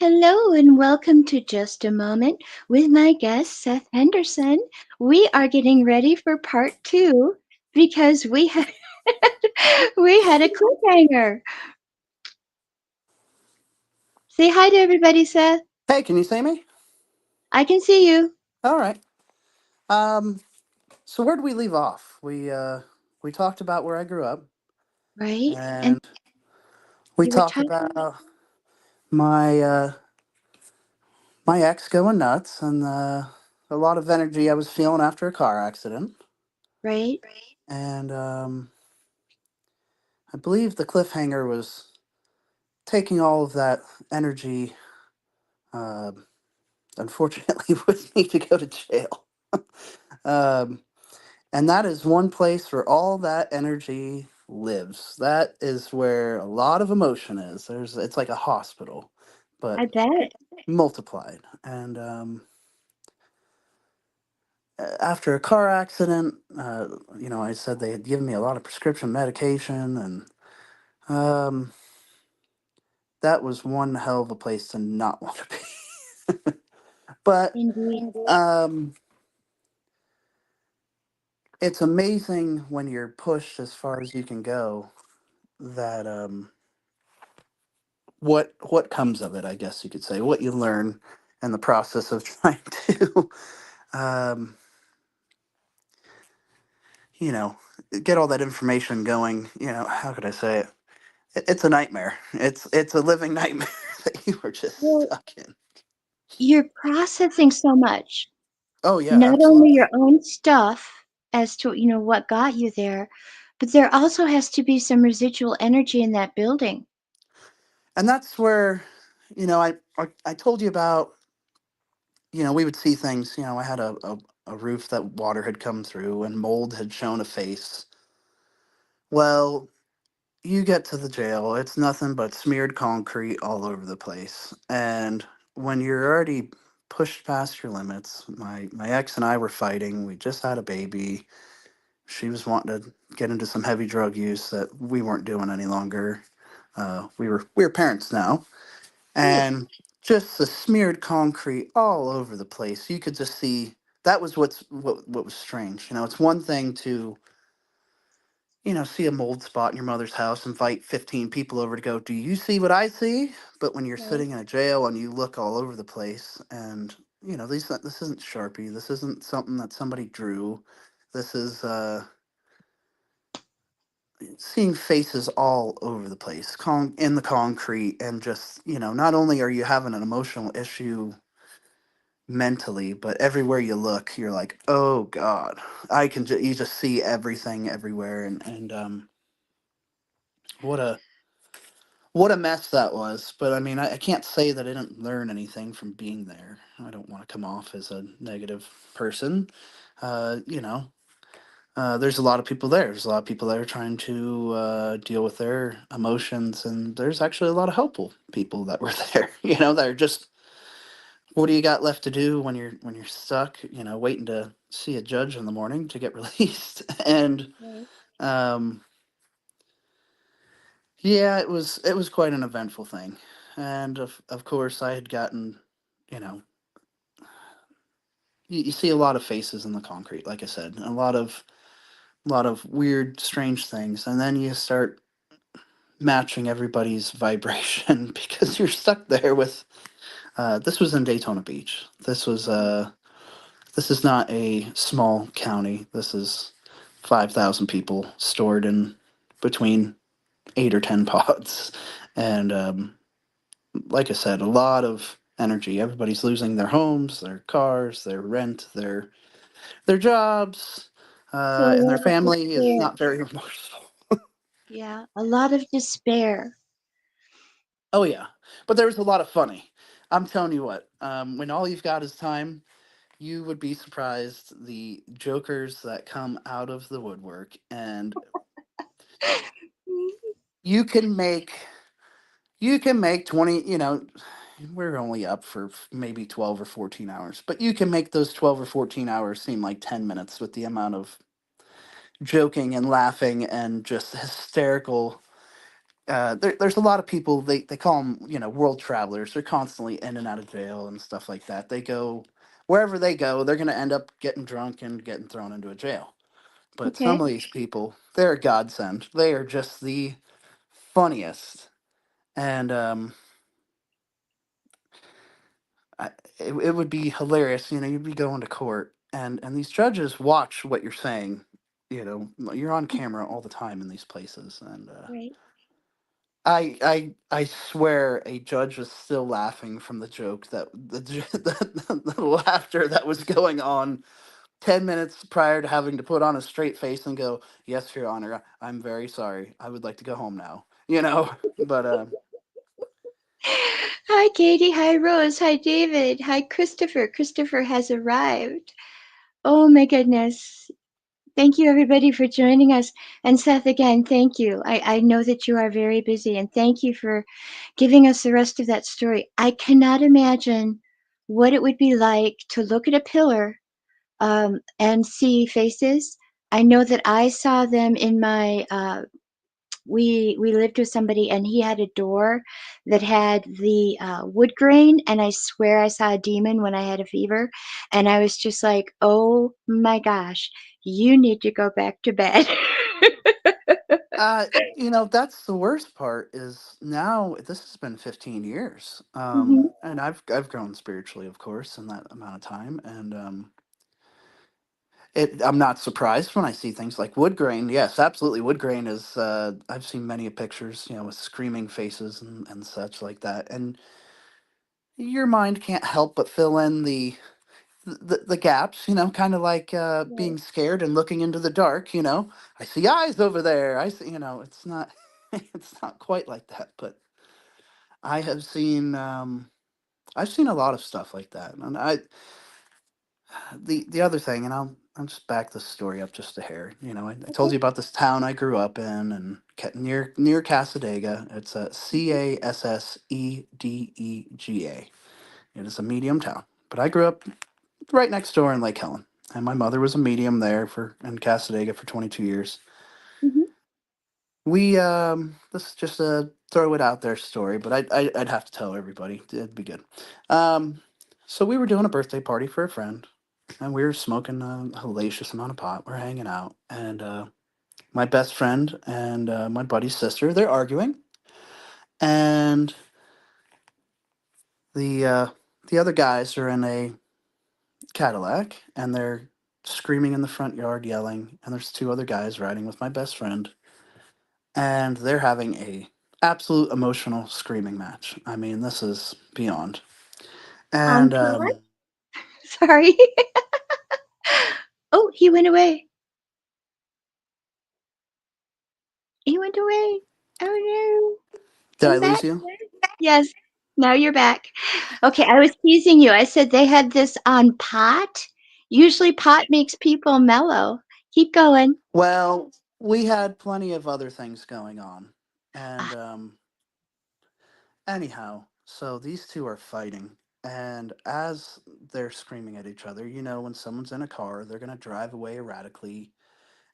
Hello and welcome to Just a Moment with my guest, Seth Henderson. We are getting ready for part two because we had a cliffhanger. Say hi to everybody, Seth. Hey, can you see me? I can see you, All right. Um, so where did we leave off? We talked about where I grew up, right? And and we you were talked talking, about my my ex going nuts and a lot of energy I was feeling after a car accident. right? And I believe the cliffhanger was taking all of that energy, uh, unfortunately, with me to go to jail. Um, And that is one place where all that energy lives. That is where a lot of emotion is. It's like a hospital, but I bet. multiplied. And after a car accident, I said they had given me a lot of prescription medication, and um, that was one hell of a place to not want to be. But Indeed. um, it's amazing when you're pushed as far as you can go that what comes of it, I guess you could say, what you learn in the process of trying to um, you know get all that information going. How could I say it? It's a nightmare. It's a living nightmare that you were just Well, stuck in. you're processing so much, Oh yeah, not only absolutely. your own stuff as to, what got you there, but there also has to be some residual energy in that building. And that's where I told you about. We would see things. I had a roof that water had come through and mold had shown a face. Well, you get to the jail, it's nothing but smeared concrete all over the place. And when you're already pushed past your limits, my ex and I were fighting. We just had a baby. She was wanting to get into some heavy drug use that we weren't doing any longer. We were parents now, Good. and just the smeared concrete all over the place. You could just see that was what was strange. It's one thing to see a mold spot in your mother's house, invite 15 people over to go, do you see what I see? But when you're Right. sitting in a jail and you look all over the place and, this isn't Sharpie. This isn't something that somebody drew. This is seeing faces all over the place, in the concrete. And just, not only are you having an emotional issue mentally, but everywhere you look, you're like, oh God, you just see everything everywhere. And what a, what a mess that was. But I mean, I can't say that I didn't learn anything from being there. I don't want to come off as a negative person. Uh, you know, there's a lot of people there. There's a lot of people there trying to deal with their emotions, and there's actually a lot of helpful people that were there. That are just, what do you got left to do when you're stuck? Waiting to see a judge in the morning to get released, and Right. um, yeah, it was quite an eventful thing. And of course I had gotten, you know, you see a lot of faces in the concrete, like I said, and a lot of weird, strange things. And then you start matching everybody's vibration because you're stuck there with this was in Daytona Beach. This is not a small county. This is 5,000 people stored in between 8 or 10 pods. And like I said, a lot of energy. Everybody's losing their homes, their cars, their rent, their jobs, So a and their lot of family is despair. not very remorseful. Yeah, a lot of despair. Oh yeah, but there was a lot of funny. I'm telling you what. When all you've got is time, you would be surprised the jokers that come out of the woodwork, and you can make you can make 20. We're only up for maybe 12 or 14 hours, but you can make those 12 or 14 hours seem like 10 minutes with the amount of joking and laughing and just hysterical there's a lot of people, they call them, world travelers. They're constantly in and out of jail and stuff like that. They go wherever they go, they're going to end up getting drunk and getting thrown into a jail. But some Okay. of these people, they're a godsend. They are just the funniest. And I, it would be hilarious. You'd be going to court, and these judges watch what you're saying. You're on camera all the time in these places, and Right. I swear a judge was still laughing from the joke that the laughter that was going on 10 minutes prior to having to put on a straight face and go, "Yes, Your Honor, I'm very sorry. I would like to go home now." But Hi, Katie. Hi, Rose. Hi, David. Hi, Christopher. Christopher has arrived. Oh, my goodness. Thank you, everybody, for joining us. And Seth, again, thank you. I know that you are very busy, and thank you for giving us the rest of that story. I cannot imagine what it would be like to look at a pillar and see faces. I know that I saw them in my we lived with somebody and he had a door that had the wood grain, and I swear I saw a demon when I had a fever, and I was just like, oh my gosh, you need to go back to bed. uh, that's the worst part is now this has been 15 years, Mhm. and I've grown spiritually, of course, in that amount of time, and I'm not surprised when I see things like wood grain. Yes, absolutely. Wood grain is. I've seen many pictures, with screaming faces and such like that, and your mind can't help but fill in the gaps. Kind of like Right. being scared and looking into the dark. I see eyes over there. I see. It's not. It's not quite like that, but I have seen. I've seen a lot of stuff like that, and the other thing, and I'll just back this story up just a hair. I told Okay. you about this town I grew up in, and near Casadega. It's a Cassedega. It is a medium town, but I grew up right next door in Lake Helen, and my mother was a medium there for in Casadega for 22 years. Mhm. We this is just a throw it out there story, but I'd have to tell everybody. It'd be good. Um, so we were doing a birthday party for a friend, and we were smoking a hellacious amount of pot. We're hanging out, and my best friend and my buddy's sister, they're arguing, and the uh, the other guys are in a Cadillac, and they're screaming in the front yard, yelling, and there's two other guys riding with my best friend, and they're having a absolute emotional screaming match. I mean, this is beyond. On And pause. Sorry. Oh, he went away. He went away. Oh no. did I Come back. lose you? Yes. Now you're back. Okay, I was teasing you. I said they had this on pot. Usually pot makes people mellow. Keep going. Well, we had plenty of other things going on. And Ah, anyhow, so these two are fighting. And as they're screaming at each other, when someone's in a car, they're going to drive away erratically.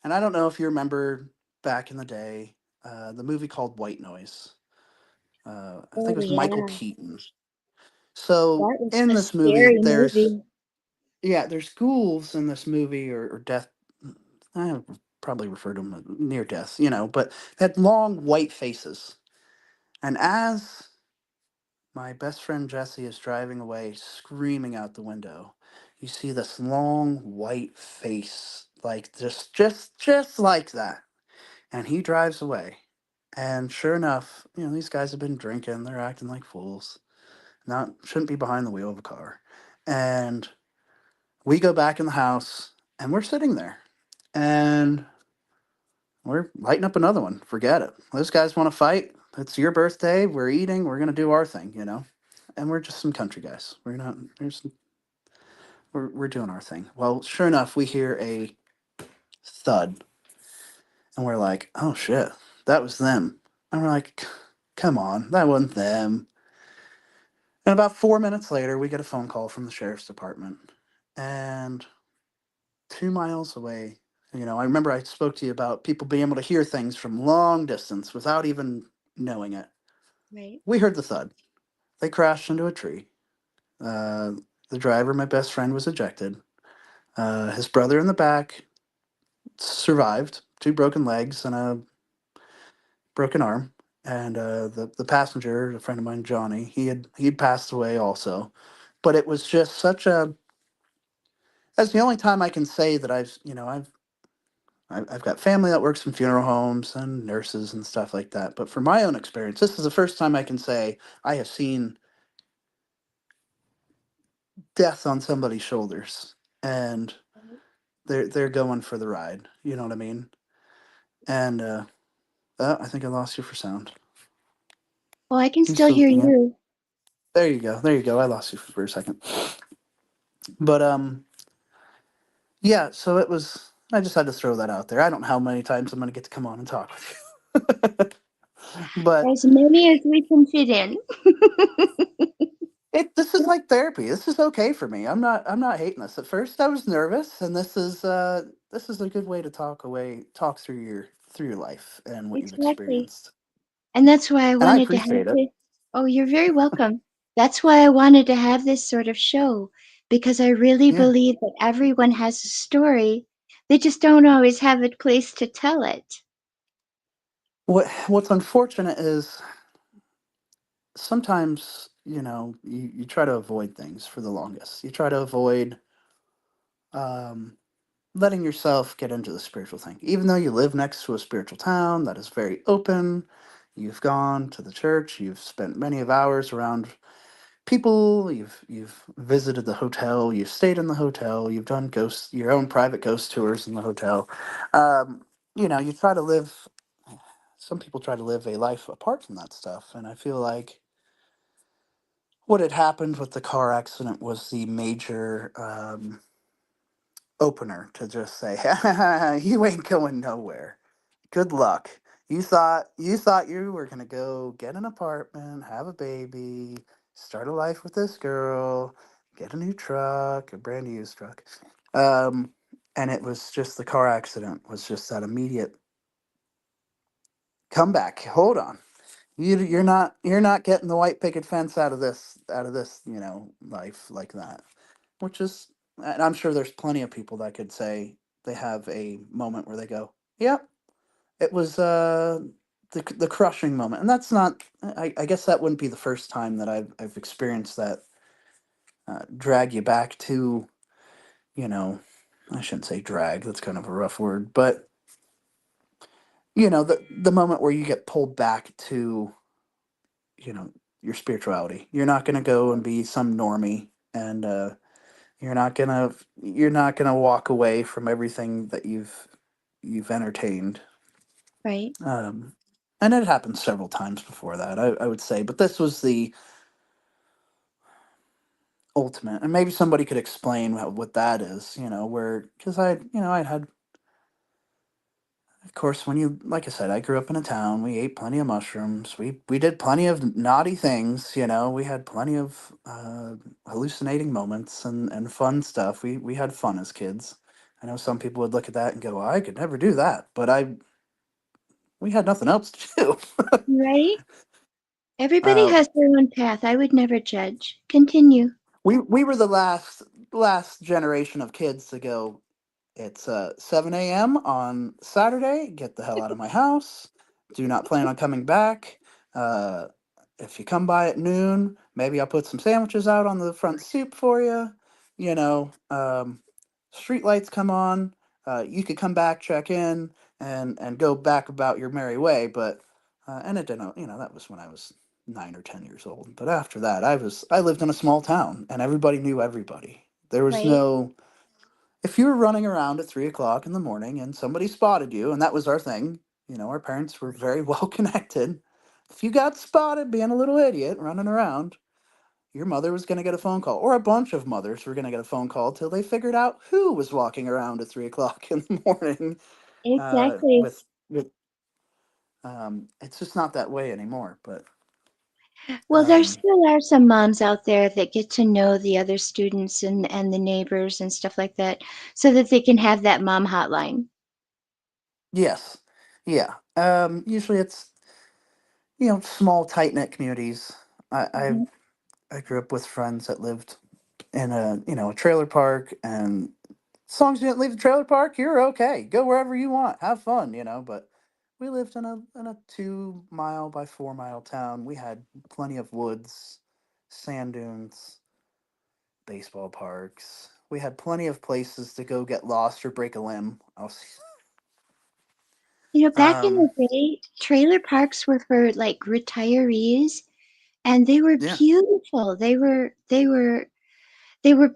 And I don't know if you remember back in the day, the movie called White Noise. I think oh it was Michael yeah. Keaton. So That was in a this movie, scary movie. there's ghouls in this movie, or death. I would probably refer to them as near death, but they had long white faces. And as my best friend Jesse is driving away, screaming out the window, you see this long white face, like just like that. And he drives away. And sure enough, these guys have been drinking. They're acting like fools. Not shouldn't be behind the wheel of a car. And we go back in the house, and we're sitting there, and we're lighting up another one. Forget it. Those guys want to fight. It's your birthday. We're eating. We're gonna do our thing. And we're just some country guys. We're not. We're doing our thing. Well, sure enough, we hear a thud, and we're like, "Oh shit, that was them." And we're like, "Come on, that wasn't them." And about 4 minutes later, we get a phone call from the sheriff's department, and 2 miles away. I remember I spoke to you about people being able to hear things from long distance without even knowing it. Right. We heard the thud. They crashed into a tree. Uh, the driver, my best friend, was ejected. His brother in the back survived, two broken legs and a broken arm. And the passenger, a friend of mine, Johnny, he'd passed away also. But it was just such a. That's the only time I can say that I've got family that works in funeral homes and nurses and stuff like that. But from my own experience, this is the first time I can say I have seen death on somebody's shoulders, and they're going for the ride. You know what I mean? And I think I lost you for sound. Well, I can You still still hear yeah? you. There you go. There you go. I lost you for a second. But yeah. So it was. I just had to throw that out there. I don't know how many times I'm going to get to come on and talk with you, but As many as we can fit in. this is like therapy. This is okay for me. I'm not hating this. At first I was nervous, and this is a good way to talk through your life and what you've Exactly. experienced. And that's why I And I wanted to have appreciate it. this. Oh, you're very welcome. That's why I wanted to have this sort of show because I really Yeah. believe that everyone has a story. They just don't always have a place to tell it. What's unfortunate is sometimes, you try to avoid things for the longest. You try to avoid um letting yourself get into the spiritual thing. Even though you live next to a spiritual town that is very open, you've gone to the church, you've spent many of hours around people, you've visited the hotel, you've stayed in the hotel, you've done your own private ghost tours in the hotel. Um, you try to live. Some people try to live a life apart from that stuff, and I feel like what had happened with the car accident was the major opener to just say, "You ain't going nowhere. Good luck. You thought you were gonna go get an apartment, have a baby, start a life with this girl, get a new truck, a brand new used truck." Um, and it was just the car accident was just that immediate comeback. Hold on. You're not getting the white picket fence out of this life like that. Which is, and I'm sure there's plenty of people that could say they have a moment where they go, "Yep, it was the crushing moment," and that's not. I guess that wouldn't be the first time that I've experienced that drag you back to, you know, I shouldn't say drag. That's kind of a rough word, but the moment where you get pulled back to you know your spirituality. You're not gonna go and be some normie, and you're not gonna walk away from everything that you've entertained. Right? Um, and it happened several times before that, I would say, but this was the ultimate. And maybe somebody could explain what that is, where because I had, of course, when you like I said, I grew up in a town. We ate plenty of mushrooms. We did plenty of naughty things. We had plenty of hallucinating moments and fun stuff. We had fun as kids. I know some people would look at that and go, "Well, I could never do that," but we had nothing else to do. Right? Everybody uh, has their own path. I would never judge. Continue. we were the last generation of kids to go. It's 7 a.m. on Saturday. Get the hell out of my house. Do not plan on coming back. Uh, if you come by at noon, maybe I'll put some sandwiches out on the front stoop for you. Street lights come on. You could come back, check in, and go back about your merry way. But and it didn't. That was when I was 9 or 10 years old. But after that, I lived in a small town, and everybody knew everybody. There was Right? no if you were running around at 3 o'clock in the morning and somebody spotted you, and that was our thing, our parents were very well connected. If you got spotted being a little idiot running around, your mother was going to get a phone call, or a bunch of mothers were going to get a phone call till they figured out who was walking around at 3 o'clock in the morning. Exactly. With it's just not that way anymore. But Well, there um, still are some moms out there that get to know the other students and the neighbors and stuff like that so that they can have that mom hotline. yes, yeah. Usually it's small tight knit communities. I, I Mhm. I grew up with friends that lived in a trailer park, and as long as you didn't leave the trailer park, you're okay. Go wherever you want, have fun. But we lived in a 2 mile by 4 mile town. We had plenty of woods, sand dunes, baseball parks. We had plenty of places to go get lost or break a limb. Back in Um, the day, trailer parks were for like retirees, and they were yeah. beautiful. They were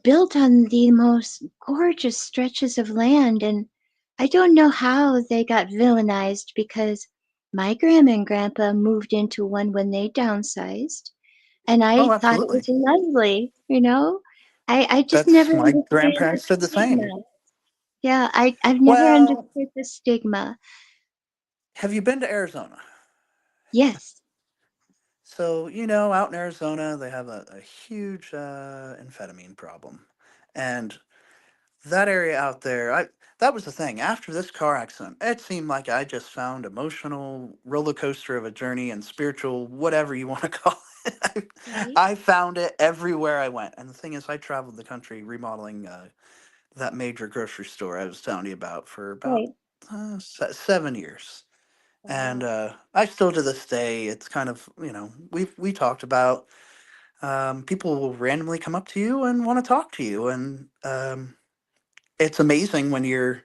built on the most gorgeous stretches of land, and I don't know how they got villainized because my grandma and grandpa moved into one when they downsized, and I Oh, thought it absolutely. was lovely. I just That's never my understood the grandparents did the same. stigma. Yeah, I've never Well, understood the stigma. have you been to Arizona? Yes. So, out in Arizona, they have a huge amphetamine problem. And that area out there, that was the thing. After this car accident, it seemed like I just found emotional roller coaster of a journey and spiritual, whatever you want to call it. Right. I found it everywhere I went. And the thing is, I traveled the country remodeling that major grocery store I was telling you about for about Right. 7 years. And Wow. I still to this day, it's kind of, we talked about people will randomly come up to you and want to talk to you. And it's amazing when you're,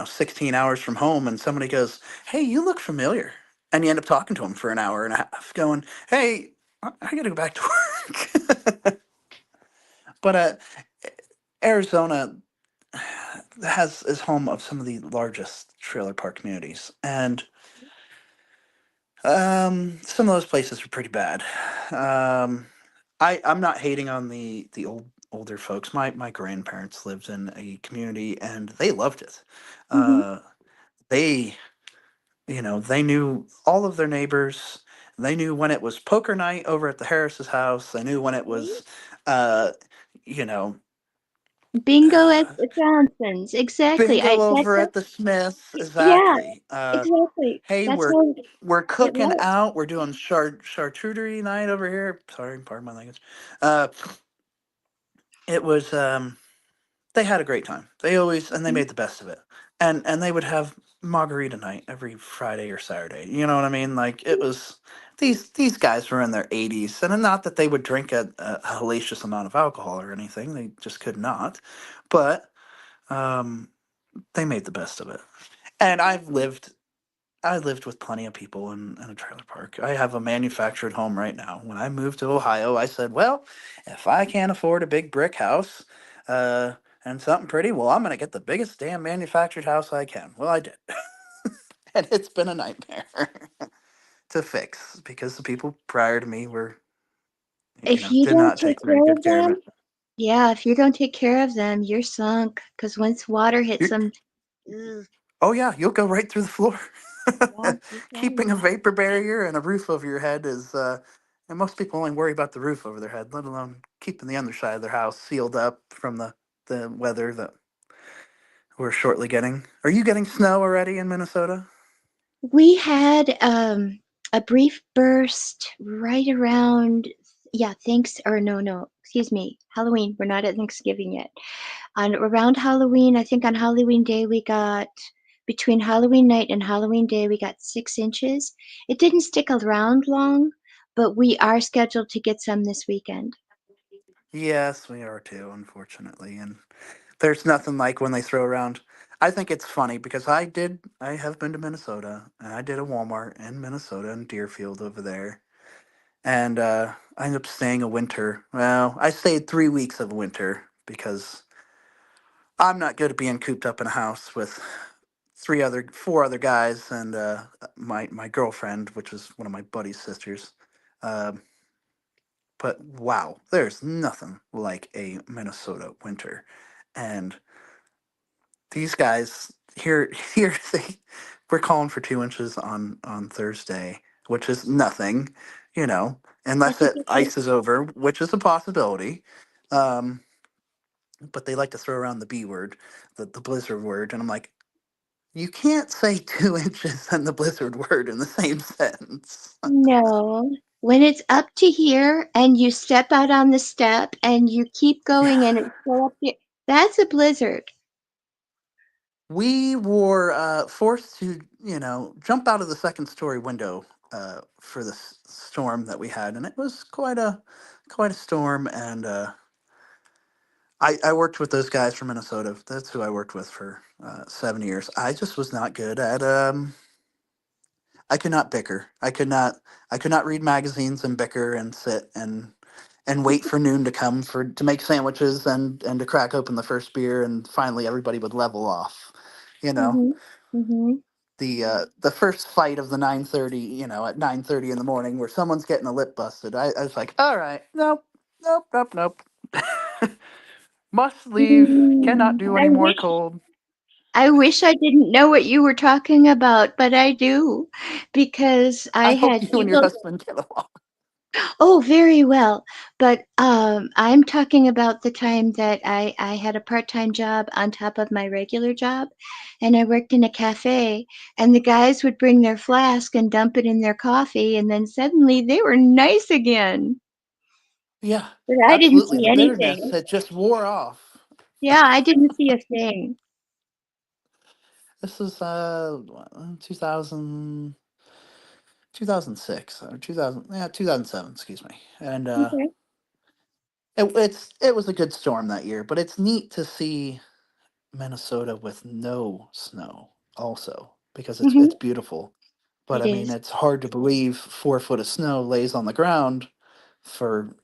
16 hours from home and somebody goes, "Hey, you look familiar." And you end up talking to them for an hour and a half, going, "Hey, I got to go back to work." But Arizona is home of some of the largest trailer park communities. And some of those places are pretty bad. Um, I'm not hating on the older folks. My grandparents lived in a community and they loved it. Mm-hmm. Uh, they they knew all of their neighbors. They knew when it was poker night over at the Harris's house. They knew when it Right. was, uh, you know, Bingo at the Johnsons. Exactly. bingo That's over how, at the Smiths. yeah, Exactly. exactly. Hey, That's we're how we're it cooking was. out. We're doing charcuterie night over here. Sorry, pardon my language. Uh, it was they had a great time. They always and they Mhm. made the best of it. And they would have margarita night every Friday or Saturday. You know what I mean? Like it was these guys were in their 80s, and not that they would drink a hellacious amount of alcohol or anything. They just could not. But um, they made the best of it. And Exactly. I lived with plenty of people in a trailer park. I have a manufactured home right now. When I moved to Ohio, I said, well, if I can't afford a big brick house uh, and something pretty, well, I'm going to get the biggest damn manufactured house I can. Well, I did. And it's been a nightmare to fix because the people prior to me If you did don't not take take very care good of care of it. them, yeah, if you don't take care of them, you're sunk. Because once water hits You're, them, ugh, oh, yeah, you'll go right through the floor. yeah, you Keeping a can. vapor barrier and a roof over your head is, and most people only worry about the roof over their head, let alone keeping the underside of their house sealed up from the weather that we're shortly getting. Are you getting snow already in Minnesota? We had a brief burst right around, yeah, thanks, or no, no, excuse me, Halloween. We're not at Thanksgiving yet. On around Halloween, I think on Halloween Day, we got between Halloween night and Halloween Day, we got 6 inches. It didn't stick around long, but we are scheduled to get some this weekend. Yes, we are too, unfortunately. And there's nothing like when they throw around. I think it's funny because I have been to Minnesota and I did a Walmart in Minnesota in Deerfield over there. And I ended up staying a winter. Well, I stayed 3 weeks of winter because I'm not good at being cooped up in a house with four other guys and my girlfriend, which is one of my buddy's sisters. Um, but wow, there's nothing like a Minnesota winter, and these guys here we're calling for 2 inches on Thursday, which is nothing, unless That's a it good thing. ices over, which is a possibility. But they like to throw around the B word, the blizzard word, and I'm like, You can't say 2 inches and the blizzard word in the same sentence. No. When it's up to here and you step out on the step and you keep Yeah. going and it's still up here, that's a blizzard. We were forced to, jump out of the second story window for the storm that we had, and it was quite a storm. And I worked with those guys from Minnesota. That's who I worked with for 7 years. I just was not good at. I could not bicker. I could not read magazines and bicker and sit and wait for noon to come to make sandwiches and to crack open the first beer, and finally everybody would level off. You know, Mhm. Mhm. the first fight of the 9:30, at 9:30 in the morning where someone's getting a lip busted. I was like, all right, nope, nope, nope, nope. Must leave. Cannot Mm. do any more cold. I wish I didn't know what you were talking about, but I do because I I hope had you and your people. husband get along. Oh, very well. But I'm talking about the time that I had a part-time job on top of my regular job, and I worked in a cafe, and the guys would bring their flask and dump it in their coffee, and then suddenly they were nice again. Yeah, But I didn't absolutely. see The bitterness anything. it just wore off. Yeah, I didn't see a thing. This is 2000, 2006 or 2000, yeah, 2007, excuse me. And Okay. it was a good storm that year, but it's neat to see Minnesota with no snow also, because it's Hmm. beautiful. But It I mean, is. it's hard to believe 4 foot of snow lays on the ground for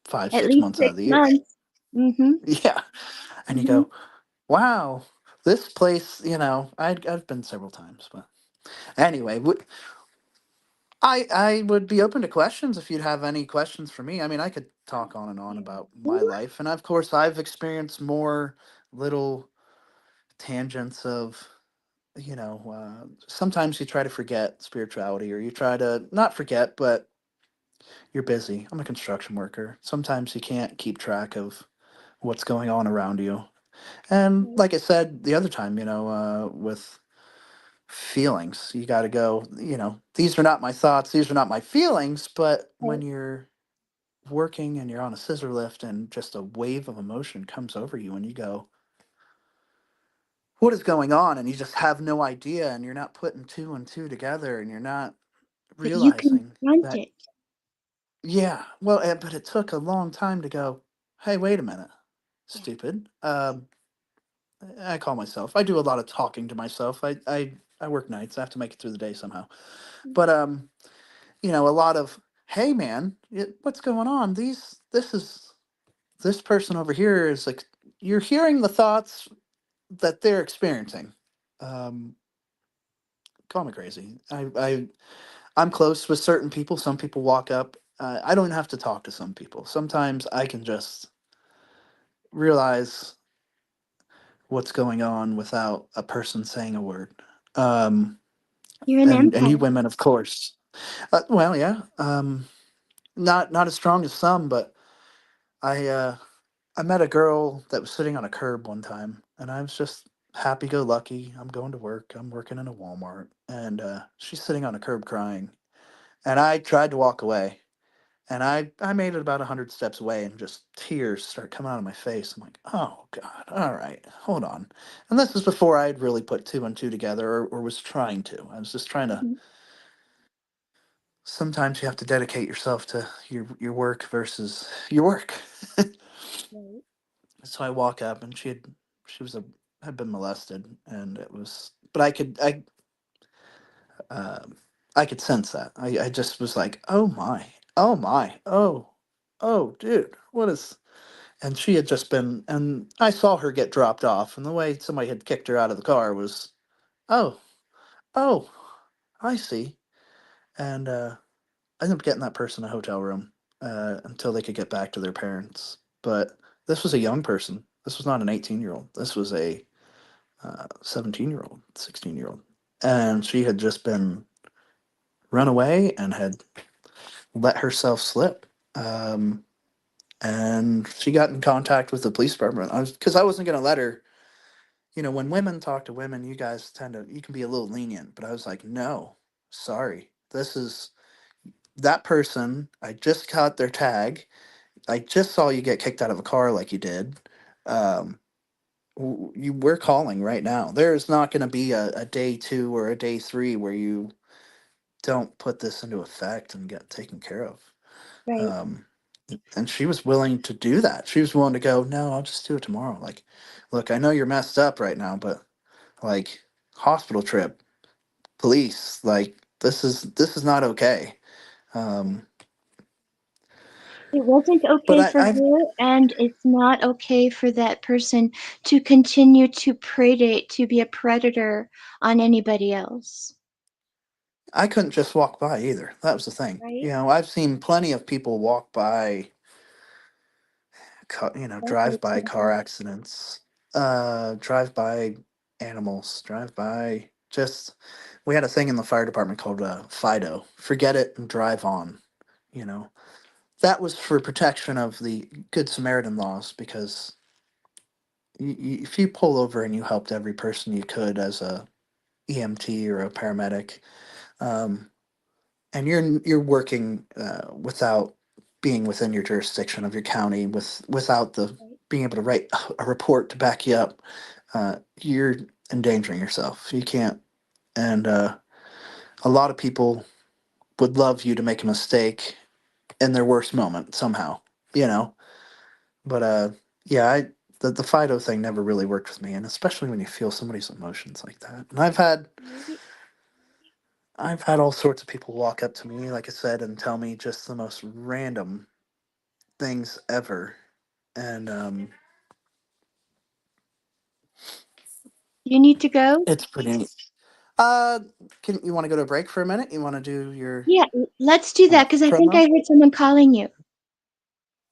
five, At six least months out of six the year. months. Mm-hmm. Yeah. And you Mm-hmm. go, wow, this place, I've been several times, but anyway, I would be open to questions if you'd have any questions for me. I mean, I could talk on and on about my life, and of course, I've experienced more little tangents of, sometimes you try to forget spirituality, or you try to not forget, but you're busy. I'm a construction worker. Sometimes you can't keep track of what's going on around you. And like I said the other time, with feelings, you got to go, these are not my thoughts, these are not my feelings. But when Right. you're working and you're on a scissor lift and just a wave of emotion comes over you and you go, what is going on? And you just have no idea, and you're not putting two and two together, and you're not But you realizing confront that, it. yeah, well, but it took a long time to go, hey, wait a minute, Yeah. stupid. I call myself, I do a lot of talking to myself. I work nights, I have to make it through the day somehow. But a lot of, hey man, what's going on? This person over here is like, you're hearing the thoughts that they're experiencing. Um, Call me crazy. I'm close with certain people. Some people walk up. I don't have to talk to some people. Sometimes I can just realize what's going on without a person saying a word. Um, You're an and you empath. women, of course. Well, yeah. Not as strong as some, but I uh, I met a girl that was sitting on a curb one time, and I was just happy go lucky. I'm going to work. I'm working in a Walmart, and she's sitting on a curb crying. And I tried to walk away, and I made it about 100 steps away, and just tears start coming out of my face. I'm like, oh God, all right, hold on. And this is before I'd really put two and two together, or was trying to. I was just trying to. Mhm. Sometimes you have to dedicate yourself to your work versus your work. Right. So I walk up, and she was a had been molested, and it was, but um, I could sense that. I just was like, oh my, oh my, oh dude, what is? And she had just been, and I saw her get dropped off, and the way somebody had kicked her out of the car was, oh, oh, I see. And I ended up getting that person a hotel room until they could get back to their parents. But this was a young person. This was not an 18-year-old. This was a 17-year-old, 16-year-old. And she had just been run away and had let herself slip. Um, and she got in contact with the police department. Because I wasn't going to let her. when women talk to women, you can be a little lenient, but I was like, no, sorry. This is that person. I just caught their tag. I just saw you get kicked out of a car like you did. Um, we're calling right now. There's not going to be a day two or a day three where you don't put this into effect and get taken care of. Right. Um, and she was willing to do that. She was willing to go, no, I'll just do it tomorrow. Like, look, I know you're messed up right now, but like hospital trip, police, like this is not okay. Um, It wasn't but okay for her, and it's not okay for that person to continue to predate, to be a predator on anybody else. I couldn't just walk by either. That was the thing. Right? I've seen plenty of people walk by, That's so drive by car terrible. accidents, drive by animals, drive by just. We had a thing in the fire department called FIDO. Forget it and drive on. You know, that was for protection of the Good Samaritan laws because if you pull over and you helped every person you could as a EMT or a paramedic, um, and you're working without being within your jurisdiction of your county without the Right? being able to write a report to back you up, you're endangering yourself. You can't, and a lot of people would love you to make a mistake in their worst moment somehow, you know. But yeah, the Fido thing never really worked with me, and especially when you feel somebody's emotions like that. And Right? I've had all sorts of people walk up to me, like I said, and tell me just the most random things ever. And You need to go? it's pretty neat. Uh, can you want to go to a break for a minute? You want to do your Yeah, let's do that because I think I promo? heard someone calling you.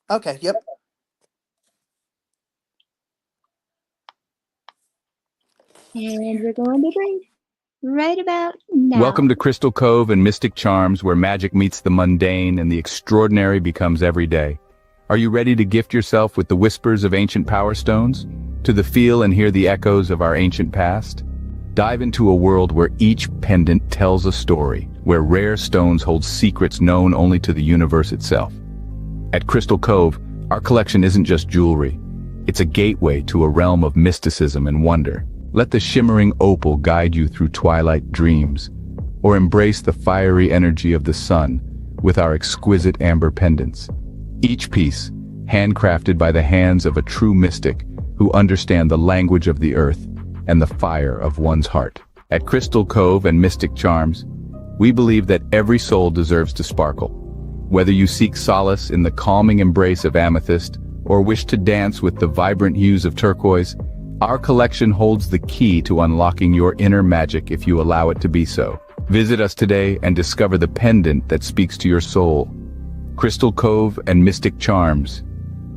Okay, yep. And we're going to break right about now. Welcome to Crystal Cove and Mystic Charms, where magic meets the mundane and the extraordinary becomes everyday. Are you ready to gift yourself with the whispers of ancient power stones? To the feel and hear the echoes of our ancient past? Dive into a world where each pendant tells a story, where rare stones hold secrets known only to the universe itself. At Crystal Cove, our collection isn't just jewelry. It's a gateway to a realm of mysticism and wonder. Let the shimmering opal guide you through twilight dreams, or embrace the fiery energy of the sun with our exquisite amber pendants. Each piece, handcrafted by the hands of a true mystic who understand the language of the earth and the fire of one's heart. At Crystal Cove and Mystic Charms, we believe that every soul deserves to sparkle. Whether you seek solace in the calming embrace of amethyst or wish to dance with the vibrant hues of turquoise, our collection holds the key to unlocking your inner magic if you allow it to be so. Visit us today and discover the pendant that speaks to your soul. Crystal Cove and Mystic Charms,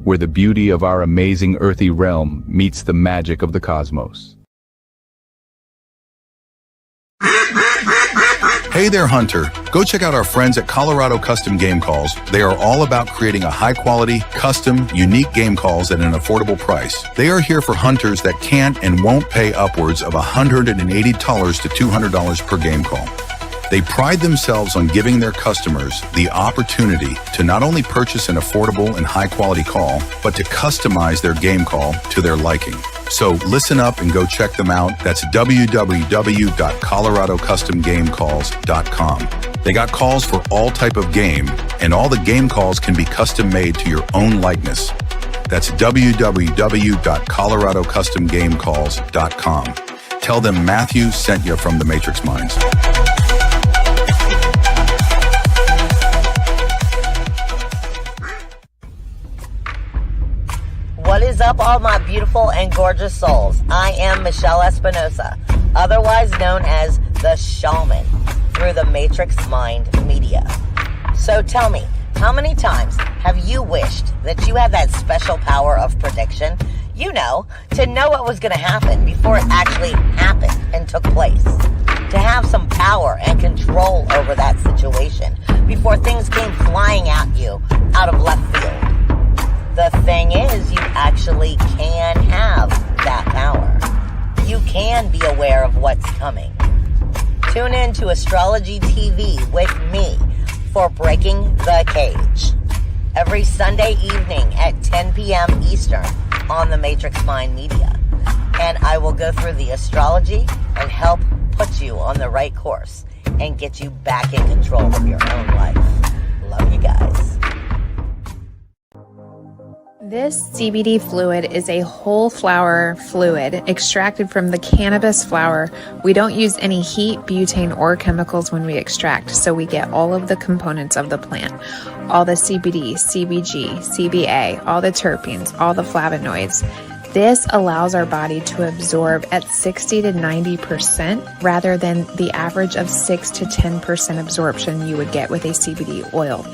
where the beauty of our amazing earthy realm meets the magic of the cosmos. Hey there, Hunter. Go check out our friends at Colorado Custom Game Calls. They are all about creating a high-quality, custom, unique game calls at an affordable price. They are here for hunters that can't and won't pay upwards of $180 to $200 per game call. They pride themselves on giving their customers the opportunity to not only purchase an affordable and high-quality call, but to customize their game call to their liking. So listen up and go check them out. That's www.coloradocustomgamecalls.com. They got calls for all type of game, and all the game calls can be custom made to your own likeness. That's www.coloradocustomgamecalls.com. Tell them Matthew sent you from the Matrix Minds. What is up, all my beautiful and gorgeous souls? I am Michelle Espinosa, otherwise known as the Shaman, through the Matrix Mind Media. So tell me, how many times have you wished that you had that special power of prediction? You know, to know what was going to happen before it actually happened and took place. To have some power and control over that situation before things came flying at you out of left field. The thing is, you actually can have that power. can be aware of what's coming. Tune in to Astrology TV with me for Breaking the Cage every Sunday evening at 10 p.m. Eastern on the Matrix Mind Media. And I will go through the astrology and help put you on the right course and get you back in control of your own life. Love you guys. This CBD fluid is a whole flower fluid extracted from the cannabis flower. We don't use any heat, butane, or chemicals when we extract, so we get all of the components of the plant. All the CBD, CBG, CBA, all the terpenes, all the flavonoids. This allows our body to absorb at 60 to 90% rather than the average of 6 to 10% absorption you would get with a CBD oil.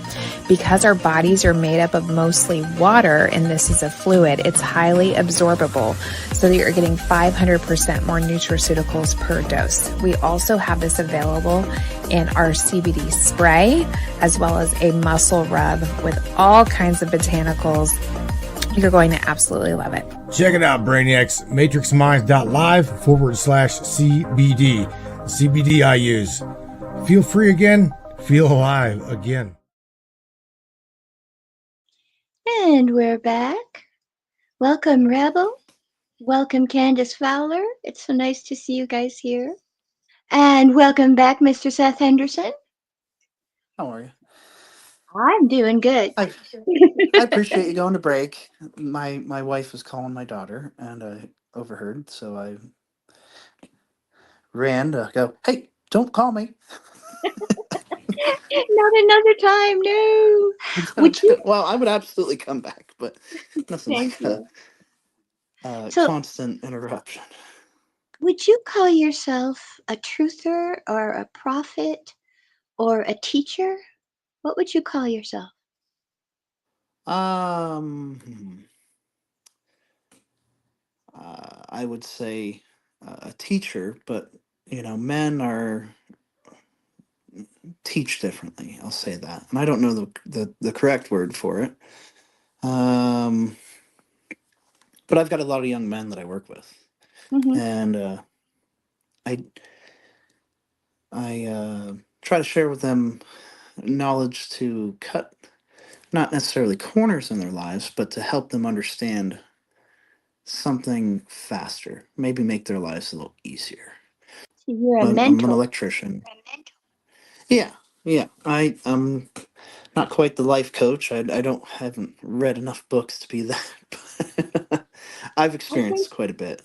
Because our bodies are made up of mostly water and this is a fluid, it's highly absorbable so that you're getting 500% more nutraceuticals per dose. We also have this available in our CBD spray as well as a muscle rub with all kinds of botanicals. You're going to absolutely love it. Check it out, Brainiacs. MatrixMinds.live/CBD. CBD I use. Feel free again. Feel alive again. And we're back. Welcome, Rebel. Welcome, Candace Fowler. It's so nice to see you guys here. And welcome back, Mr. Seth Henderson. How are you? I'm doing good. I appreciate you going to break. My wife was calling my daughter, and I overheard, so I ran to go, "Hey, don't call me." Not another time, no. Would you? Well, I would absolutely come back, but nothing Thank like you. a So, constant interruption. would you call yourself a truther or a prophet or a teacher? What would you call yourself? Um, I would say a teacher, but men are teach differently. I'll say that, and I don't know the correct word for it. Um, but I've got a lot of young men that I work with, Mm-hmm. and I try to share with them knowledge to cut not necessarily corners in their lives, but to help them understand something faster, maybe make their lives a little easier. So you're a I'm an mentor. electrician. Yeah, yeah. I'm not quite the life coach. I don't haven't read enough books to be that, but I've I think experienced quite a bit.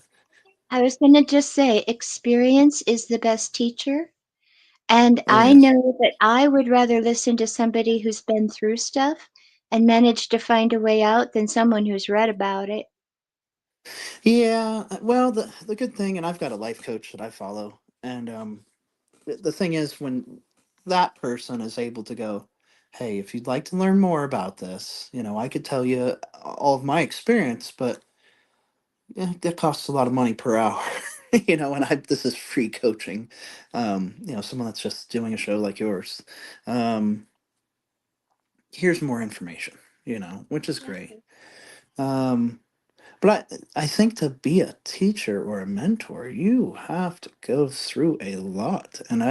I was going to just say experience is the best teacher. And Oh I yes. know that I would rather listen to somebody who's been through stuff and managed to find a way out than someone who's read about it. Yeah. Well, the good thing, and I've got a life coach that I follow, and the thing is when that person is able to go, hey, if you'd like to learn more about this, I could tell you all of my experience, but yeah, that costs a lot of money per hour. And this is free coaching. Someone that's just doing a show like yours. Um, Here's more information, which is great. Um, but I think to be a teacher or a mentor, you have to go through a lot. And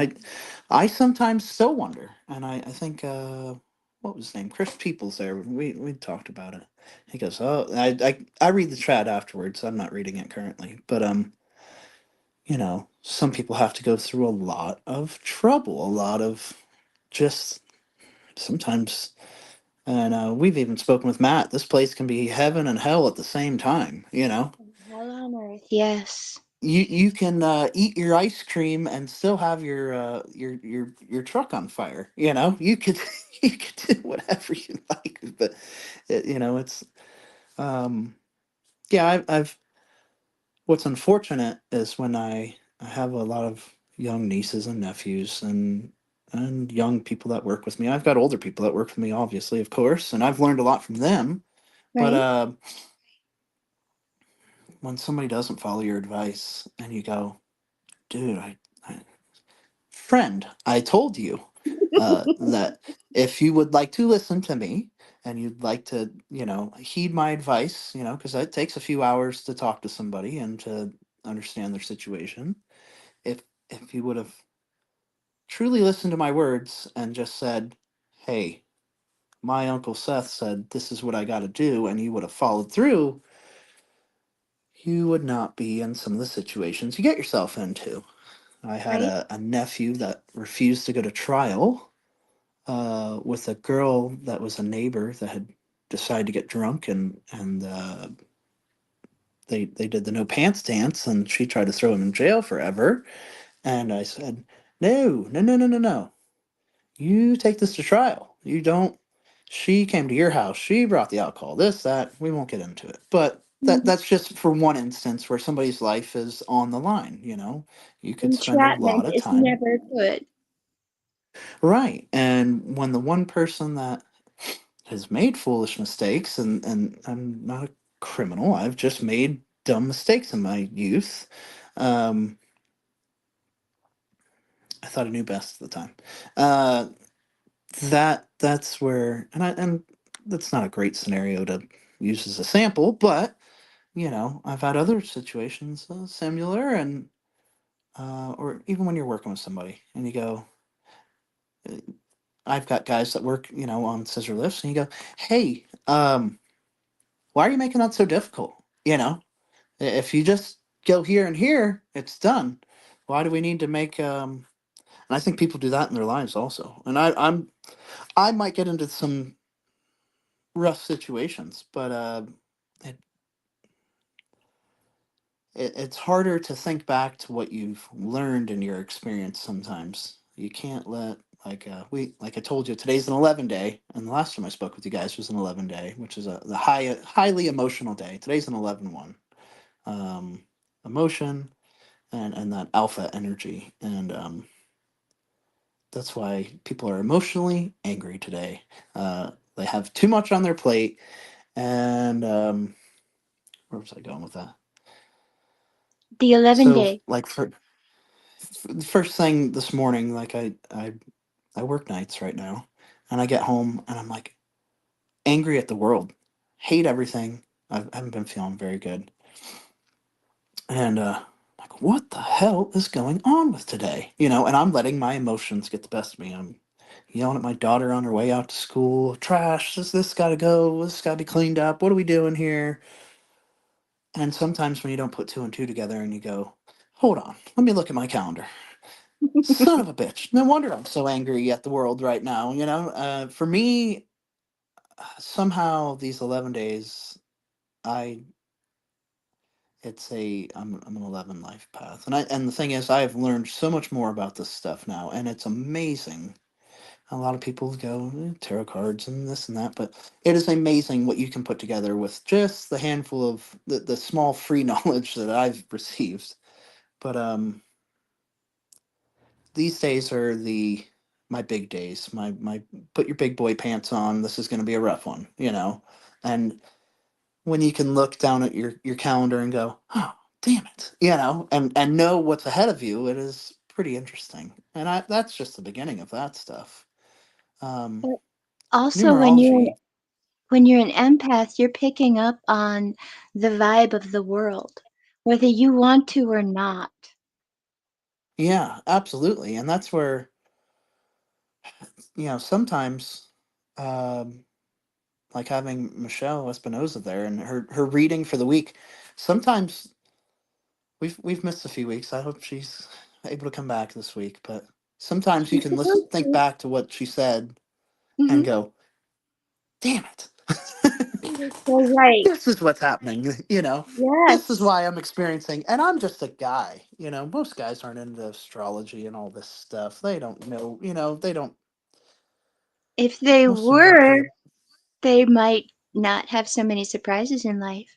I sometimes still wonder. And I think, what was his name? Chris Peoples there. We talked about it. He goes, oh, I read the chat afterwards. I'm not reading it currently. But, some people have to go through a lot of trouble, a lot of just sometimes. And we've even spoken with Matt. This place can be heaven and hell at the same time. Hell on earth, yes. You can eat your ice cream and still have your truck on fire. You could you could do whatever you like, but it's um yeah. I've what's unfortunate is when I have a lot of young nieces and nephews and young people that work with me. I've got older people that work with me, obviously, of course, and I've learned a lot from them. But Right? when somebody doesn't follow your advice and you go, dude, I friend, I told you that if you would like to listen to me and you'd like to, heed my advice, because it takes a few hours to talk to somebody and to understand their situation. If he would have truly listened to my words and just said, "Hey, my uncle Seth said this is what I got to do," and you would have followed through, you would not be in some of the situations you get yourself into. I had right? a nephew that refused to go to trial with a girl that was a neighbor that had decided to get drunk, and they did the no pants dance, and she tried to throw him in jail forever. And I said, no, no, no, no, no, no. You take this to trial. You don't. She came to your house. She brought the alcohol. This, that. We won't get into it. But Mhm. that's just for one instance where somebody's life is on the line. You could spend a Entrapment lot of is time. never good. Right. And when the one person that has made foolish mistakes, and I'm not a criminal, I've just made dumb mistakes in my youth. Um, I thought I knew best at the time. Uh, that's where, and that's not a great scenario to use as a sample, but I've had other situations similar, and or even when you're working with somebody and you go, uh, I've got guys that work, on scissor lifts, and you go, hey, why are you making that so difficult? If you just go here and here, it's done. Why do we need to make? And I think people do that in their lives also. And I might get into some rough situations, but it, it's harder to think back to what you've learned in your experience. Sometimes you can't let, like I told you, today's an 11 day, and the last time I spoke with you guys was an 11 day, which is the highly emotional day. Today's an 11-1. Emotion and that alpha energy, and that's why people are emotionally angry today. They have too much on their plate, and where was I going with that? The 11 So, day. like the first thing this morning, like I work nights right now, and I get home and I'm like angry at the world, hate everything. I haven't been feeling very good, and like, what the hell is going on with today? And I'm letting my emotions get the best of me. I'm yelling at my daughter on her way out to school. Trash. This got to go. This got to be cleaned up. What are we doing here? And sometimes when you don't put two and two together and you go, hold on, let me look at my calendar. Son of a bitch. No wonder I'm so angry at the world right now. For me, somehow these 11 days, I I'm an 11 life path. And the thing is, I've learned so much more about this stuff now, and it's amazing. A lot of people go tarot cards and this and that, but it is amazing what you can put together with just the handful of the small free knowledge that I've received. But these days are the my big days. My put your big boy pants on. This is going to be a rough one. And when you can look down at your calendar and go, oh, damn it, and know what's ahead of you, it is pretty interesting. And that's just the beginning of that stuff. Um, But also, numerology, when you're an empath, you're picking up on the vibe of the world, whether you want to or not. yeah, absolutely. And that's where sometimes, um, like having Michelle Espinoza there and her reading for the week. Sometimes we've missed a few weeks. I hope she's able to come back this week. But sometimes you She's can listen, supposed think to. back to what she said, and Hmm. go, "Damn it! You're so right. This is what's happening." This is Yes. why I'm experiencing. And I'm just a guy. Most guys aren't into astrology and all this stuff. They don't know. They don't. If they Most of them don't were, care. they might not have so many surprises in life.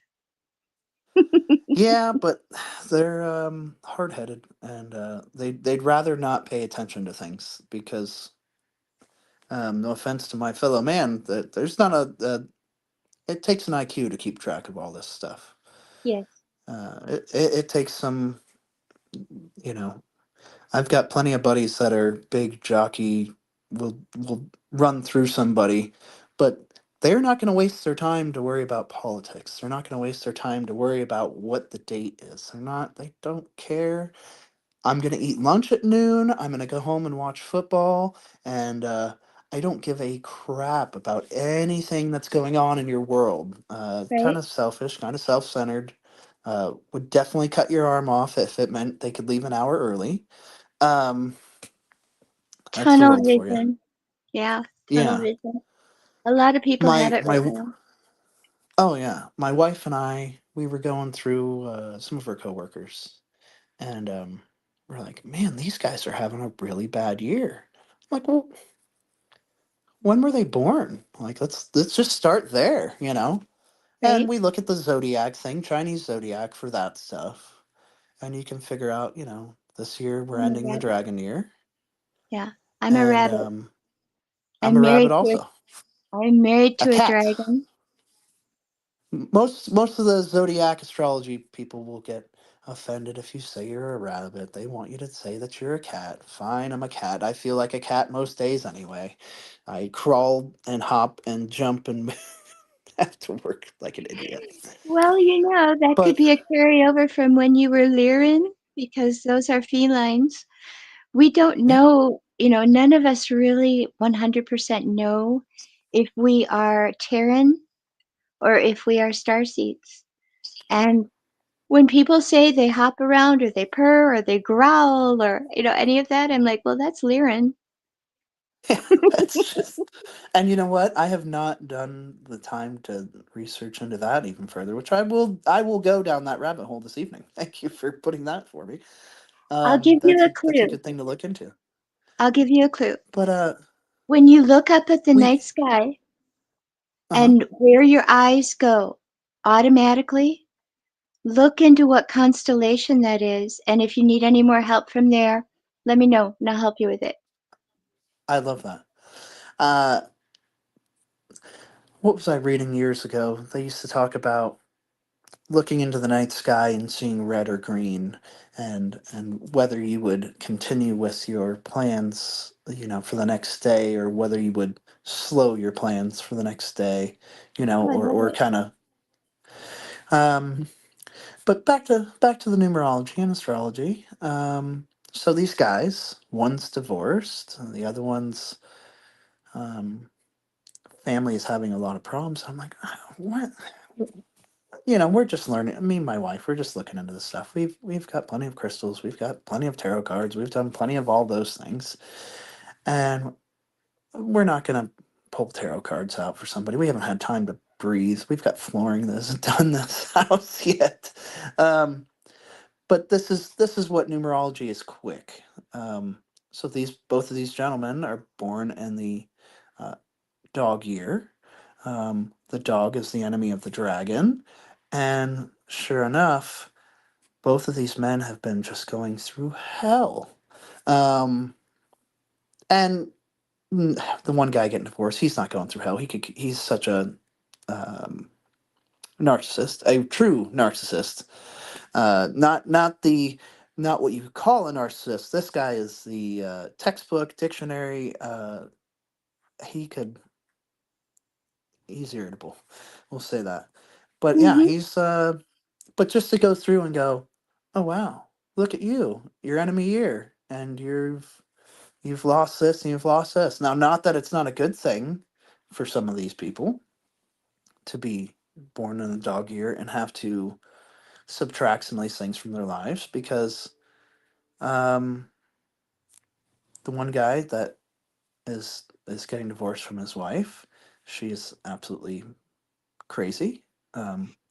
Yeah, but they're hard-headed, and they'd rather not pay attention to things because, no offense to my fellow man, that there's not it takes an IQ to keep track of all this stuff. Yes. It takes some, you know. I've got plenty of buddies that are big jockey, will run through somebody, but they're not going to waste their time to worry about politics. They're not going to waste their time to worry about what the date is. They don't care. I'm going to eat lunch at noon. I'm going to go home and watch football. And I don't give a crap about anything that's going on in your world. Kind right? of selfish, kind of self centered. Would definitely cut your arm off if it meant they could leave an hour early. Um, that's the Tunnel world for you. vision. Yeah, tunnel Yeah. vision. A lot of people have it right My now. Oh yeah, my wife and I, we were going through some of our coworkers, and we're like, man, these guys are having a really bad year. I'm like, well, when were they born? Like, let's just start there, you know. And Right? we look at the zodiac thing, Chinese zodiac for that stuff, and you can figure out, this year we're I'm a ending the rabbit. dragon year, Yeah, I'm a and rabbit. I'm a I'm rabbit married to also, I'm married a to a cat. dragon. Most of the zodiac astrology people will get offended if you say you're a rabbit. They want you to say that you're a cat. Fine, I'm a cat. I feel like a cat most days anyway. I crawl and hop and jump and have to work like an idiot. Well, that could But be a carryover from when you were Lyran, because those are felines. We don't yeah, know, none of us really 100% know if we are Terran or if we are starseeds. And when people say they hop around or they purr or they growl or, any of that, I'm like, well, that's Lyran. yeah, that's just. And you know what? I have not done the time to research into that even further, which I will. I will go down that rabbit hole this evening. Thank you for putting that for me. I'll give you a That's a clue. good thing to look into. I'll give you a clue. But When you look up at the we. night sky Uh-huh. and where your eyes go, automatically look into what constellation that is. And if you need any more help from there, let me know and I'll help you with it. I love that. Uh, what was I reading years ago? They used to talk about looking into the night sky and seeing red or green, and whether you would continue with your plans, for the next day, or whether you would slow your plans for the next day, Oh, I love or it. kind of. Um, but back to the numerology and astrology. So these guys, one's divorced, and the other one's um, family is having a lot of problems. I'm like, what? We're just learning. Me and my wife, we're just looking into this stuff. We've got plenty of crystals, we've got plenty of tarot cards, we've done plenty of all those things, and we're not gonna pull tarot cards out for somebody. We haven't had time to breathe. We've got flooring that hasn't done this house yet. Um, but this is what numerology is quick. Um, so these both of these gentlemen are born in the uh, dog year. The dog is the enemy of the dragon. And sure enough, both of these men have been just going through hell. Um, and the one guy getting divorced, he's not going through hell. He's such a um, narcissist, a true narcissist. Not what you could call a narcissist. This guy is the textbook dictionary. He could he's irritable. We'll say that. But yeah, Hmm. he's but just to go through and go, "Oh wow, look at you. Your enemy year and you've lost this and you've lost this." Now, not that it's not a good thing for some of these people to be born in a dog year and have to subtract some of these things from their lives because um the one guy that is getting divorced from his wife, she's absolutely crazy.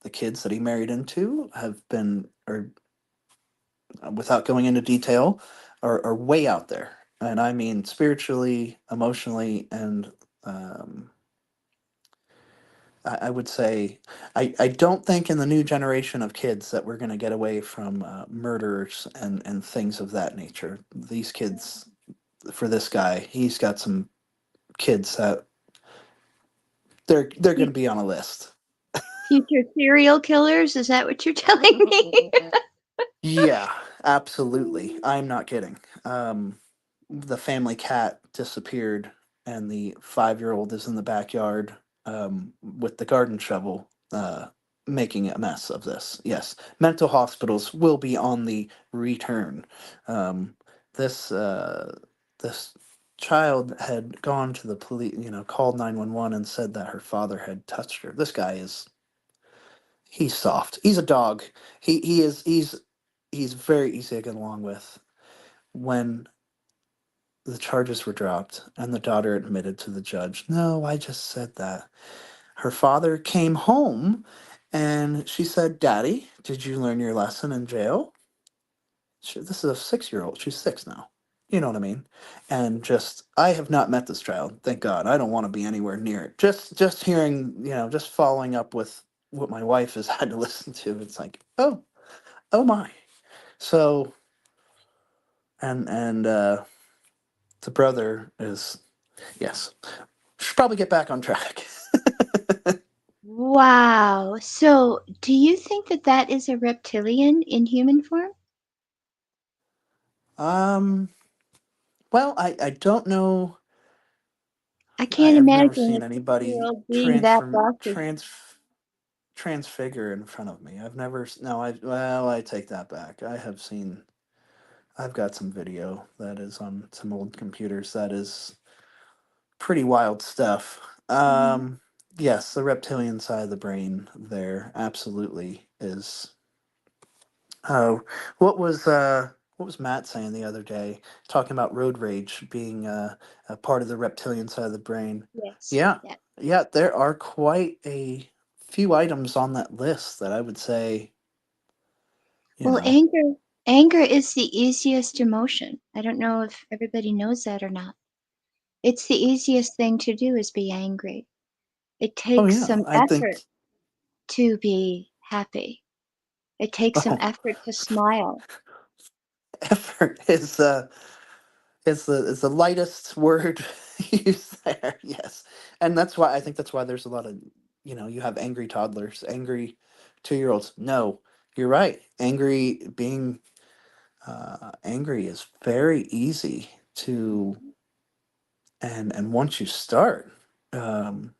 The kids that he married into have been, or without going into detail, are way out there. And I mean spiritually, emotionally, and um, I would say I don't think in the new generation of kids that we're going to get away from murders and things of that nature. These kids, for this guy, he's got some kids that they're going to be on a list. Future serial killers, is that what you're telling me? Yeah, absolutely. I'm not kidding. The family cat disappeared, and the 5-year-old is in the backyard. with the garden shovel, making a mess of this. Yes, mental hospitals will be on the return. Um, this this child had gone to the police, called 911 and said that her father had touched her. This guy is he's soft. He's a dog. He's very easy to get along with. When the charges were dropped and the daughter admitted to the judge, "No, I just said that." Her father came home and she said, "Daddy, did you learn your lesson in jail?" This is a 6 year old. She's six now. You know what I mean? And just, I have not met this child. Thank God. I don't want to be anywhere near it. Just hearing, just following up with what my wife has had to listen to, it's like, oh my. So, and the brother is, yes, should probably get back on track. Wow. So, do you think that that is a reptilian in human form? um, well, I don't know. I can't I've never imagine seen a 6-year anybody old being that bossy. transfigure in front of me. I've never no, well, I take that back. I've got some video that is on some old computers that is pretty wild stuff. Mhm. Yes, the reptilian side of the brain there absolutely is. Oh, what was what was Matt saying the other day? Talking about road rage being a part of the reptilian side of the brain. Yes. Yeah, Yeah. yeah, there are quite a few items on that list that I would say, you Well, know, anger is the easiest emotion. I don't know if everybody knows that or not. It's the easiest thing to do is be angry. It oh takes yeah, some I effort think to be happy. It takes some oh, effort to smile, effort is the lightest word used there. Yes, and that's why I think that's why there's a lot of you have angry toddlers, angry 2 year olds. No, you're right. Being angry is very easy to, and once you start, um,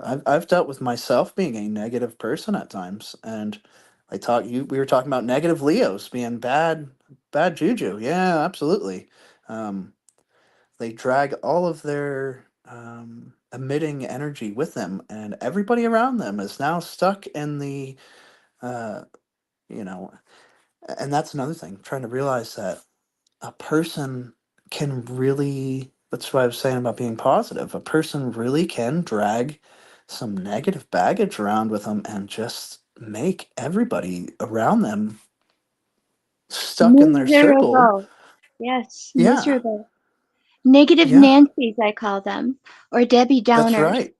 I've dealt with myself being a negative person at times, and we were talking about negative Leos being bad juju. Yeah, absolutely. Um, they drag all of their emitting energy with them, and everybody around them is now stuck in the uh, you know, and that's another thing. Trying to realize that a person can really. That's what I was saying about being positive. A person really can drag some negative baggage around with them and just make everybody around them stuck in their circle. miserable. Yes, Yeah, miserable. Negative yeah, Nancy's, I call them, or Debbie that's Downers, right.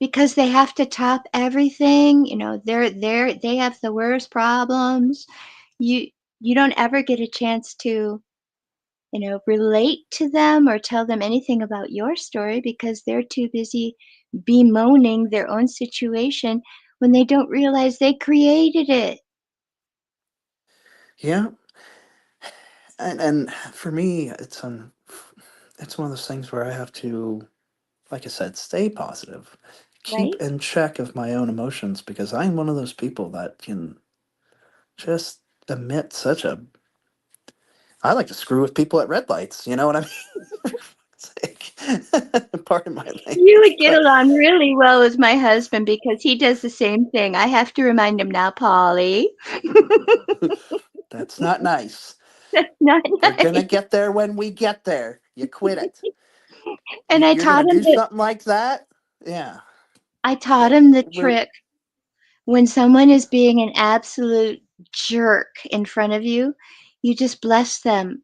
because they have to top everything. They have the worst problems. You you don't ever get a chance to, relate to them or tell them anything about your story because they're too busy bemoaning their own situation when they don't realize they created it. Yeah, and for me, it's one of those things where I have to, like I said, stay positive, keep Right? in check of my own emotions because I'm one of those people that can just emit such a. I like to screw with people at red lights. You know what I mean? For fuck's sake. Pardon my You would language, get but along really well with my husband because he does the same thing. I have to remind him now, Polly. that's not nice. That's not We're gonna nice. get there when we get there. You quit it. And I You're gonna taught him do that something like that. Yeah. I taught That him the we're trick. When someone is being an absolute jerk in front of you, you just bless them,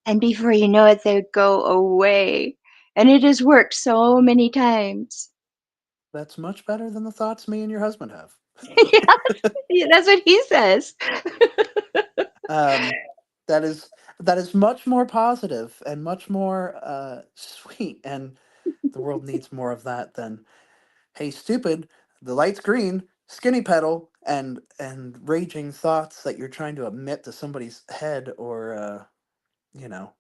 and before you know it, they go away. And it has worked so many times. That's much better than the thoughts me and your husband have. Yeah, yeah, that's what he says. um, that is that is much more positive and much more sweet, and the world needs more of that than "Hey, stupid, the light's green, skinny pedal," and raging thoughts that you're trying to emit to somebody's head, or you know.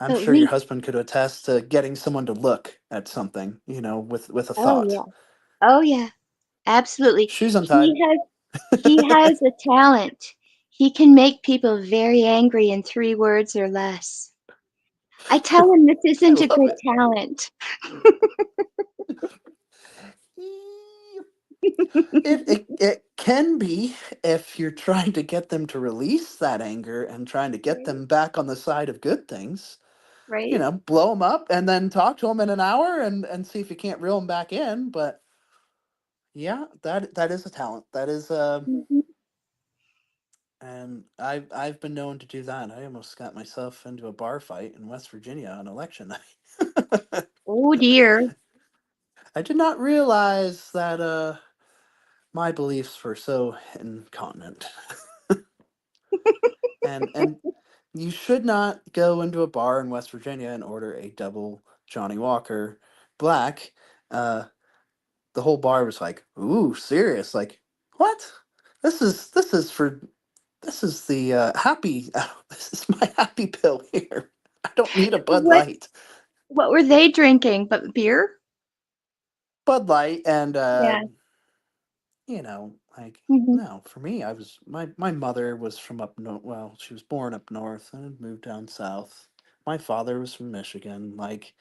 I'm But sure your we husband could attest to getting someone to look at something, with a Oh, thought. yeah. Oh yeah, absolutely. Shoes untied. He has a talent. He can make people very angry in 3 words or less. I tell him this I isn't a love good it. talent. Yep. It can be if you're trying to get them to release that anger and trying to get Right, them back on the side of good things. You right. know, blow them up and then talk to them in an hour and see if you can't reel them back in. But yeah, that is a talent. That is Mhm. and I've been known to do that. I almost got myself into a bar fight in West Virginia on election night. Oh dear. I did not realize that my beliefs were so incontinent. And you should not go into a bar in West Virginia and order a double Johnny Walker black. Uh, the whole bar was like, "Ooh, serious? Like, what? This is the happy. This is my happy pill here. I don't need a Bud What Light, what were they drinking? But beer? Bud Light, and Yeah. like Hmm. no. For me, I was my mother was from up north. Well, she was born up north and had moved down south. My father was from Michigan. Like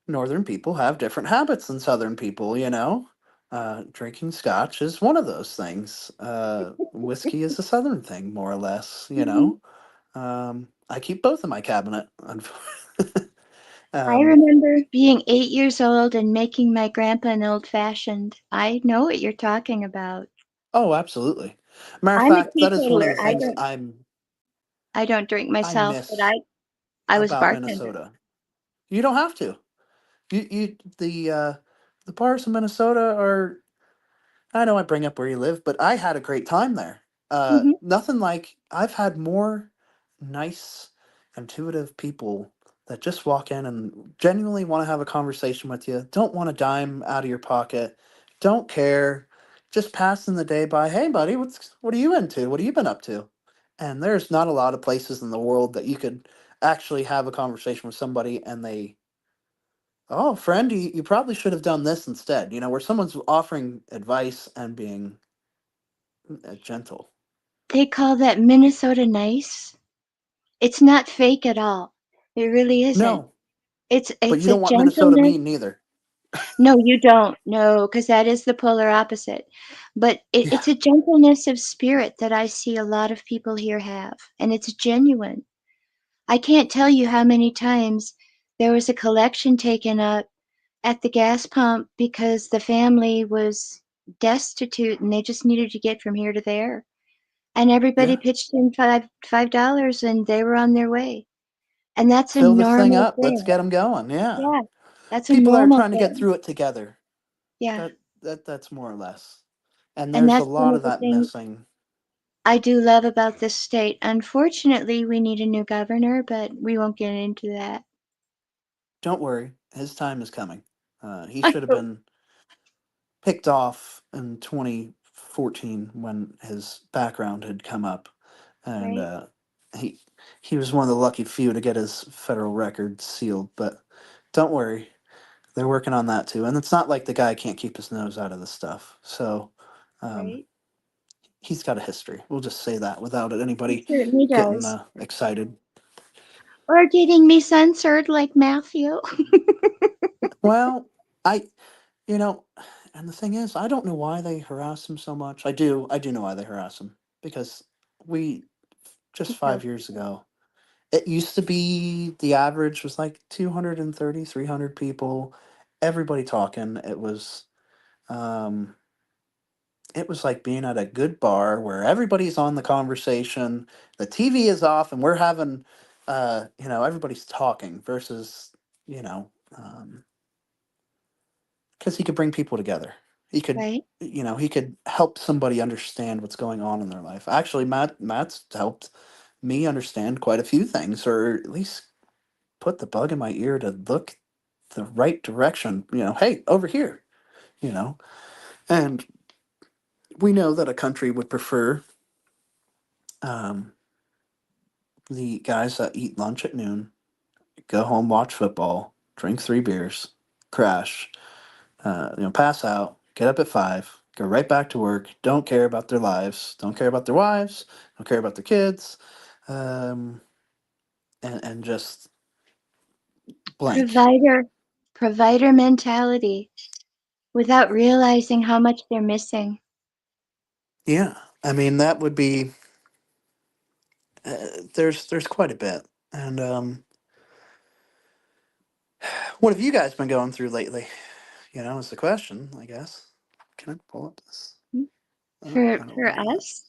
northern people have different habits than southern people. Drinking scotch is one of those things. Whiskey is a southern thing, more or less. Hmm. I keep both in my cabinet. I um, remember being 8 years old and making my grandpa an old fashioned. I know what you're talking about. oh, absolutely. Matter of I'm a fact, that is one of teetotaler. the things I don't drink I myself, but miss I was about bartender. Minnesota. You don't have to. You the bars in Minnesota are. I know I bring up where you live, but I had a great time there. Hmm. Nothing like I've had more nice, intuitive people that just walk in and genuinely want to have a conversation with you, don't want a dime out of your pocket, don't care, just passing the day by. Hey, buddy, what are you into? What have you been up to? And there's not a lot of places in the world that you could actually have a conversation with somebody and they, oh, friend, you probably should have done this instead. Where someone's offering advice and being gentle. They call that Minnesota nice. It's not fake at all. It really isn't. No, It's but it's you a don't want Minnesota gentleness. mean neither. No, you don't. No, because that is the polar opposite. But Yeah, it's a gentleness of spirit that I see a lot of people here have, and it's genuine. I can't tell you how many times there was a collection taken up at the gas pump because the family was destitute and they just needed to get from here to there. And everybody yeah. pitched in $5 and they were on their way. And that's a Fill this thing normal up. Let's thing. get them going. Yeah. Yeah, that's a People that are normal trying to get thing. through it together. Yeah. That's more or less. And And there's a that's one lot of of the that things missing. I do love about this state. Unfortunately, we need a new governor, but we won't get into that. Don't worry, his time is coming. He I should have hope. been picked off in 2014 when his background had come up, and Right? he he was one of the lucky few to get his federal record sealed. But don't worry, they're working on that too. And it's not like the guy can't keep his nose out of the stuff. So um, Right? he's got a history. We'll just say that without He anybody certainly getting does. excited. Or getting me censored like Matthew. Well, I you know, and the thing is, I don't know why they harass him so much. I do know why they harass him because we just He tells 5 years me. ago, it used to be the average was like 230, 300 people, everybody talking. Um, it was like being at a good bar where everybody's on the conversation, the TV is off, and we're having, everybody's talking versus, you know, um, because he could bring people together. He could, Right? he could help somebody understand what's going on in their life. Actually, Matt's helped me understand quite a few things, or at least put the bug in my ear to look the right direction. Hey, over here. You know, and we know that a country would prefer um, the guys that eat lunch at noon, go home, watch football, drink 3 beers, crash, Pass out, get up at 5, go right back to work, don't care about their lives, don't care about their wives, don't care about their kids, um, and just blank. Provider, provider mentality without realizing how much they're missing. Yeah, I mean that would be. There's quite a bit, and what have you guys been going through lately? Is the question, I guess. Can I pull up this? Oh, For I don't for want that. us,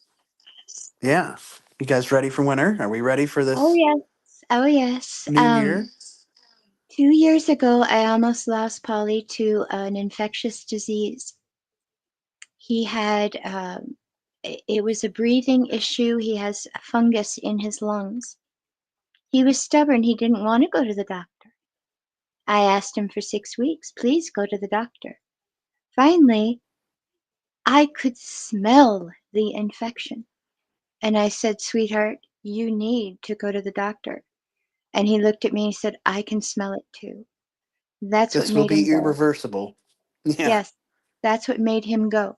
Yeah, you guys ready for winter? Are we ready for oh this yes, oh yes. new year? 2 years ago, I almost lost Polly to an infectious disease. He had, it was a breathing issue. He has a fungus in his lungs. He was stubborn. He didn't want to go to the doctor. I asked him for 6 weeks, please go to the doctor. Finally, I could smell the infection. And I said, sweetheart, you need to go to the doctor. And he looked at me and said, I can smell it too. That's what This will made him be go. irreversible. Yeah. Yes, that's what made him go.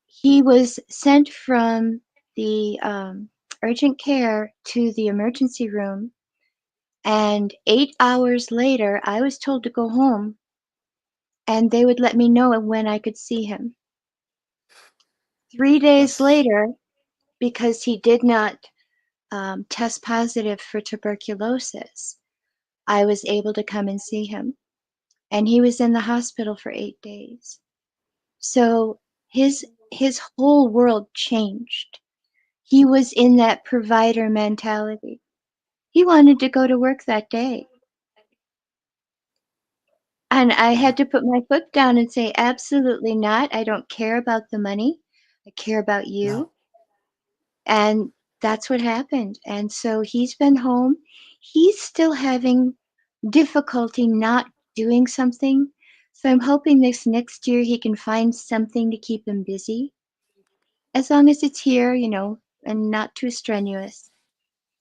He was sent from the urgent care to the emergency room, and 8 hours later, I was told to go home, and they would let me know when I could see him. 3 days That's later, because he did not test positive for tuberculosis, I was able to come and see him, and he was in the hospital for 8 days. So his whole world changed. He was in that provider mentality. He wanted to go to work that day. And I yeah. had to put my foot down and say, absolutely not. I don't care about the money. I care about No. you. And that's what happened. And so he's been home. He's still having difficulty not doing something. So I'm hoping this next year he can find something to keep him busy, as long as it's here, and not too strenuous.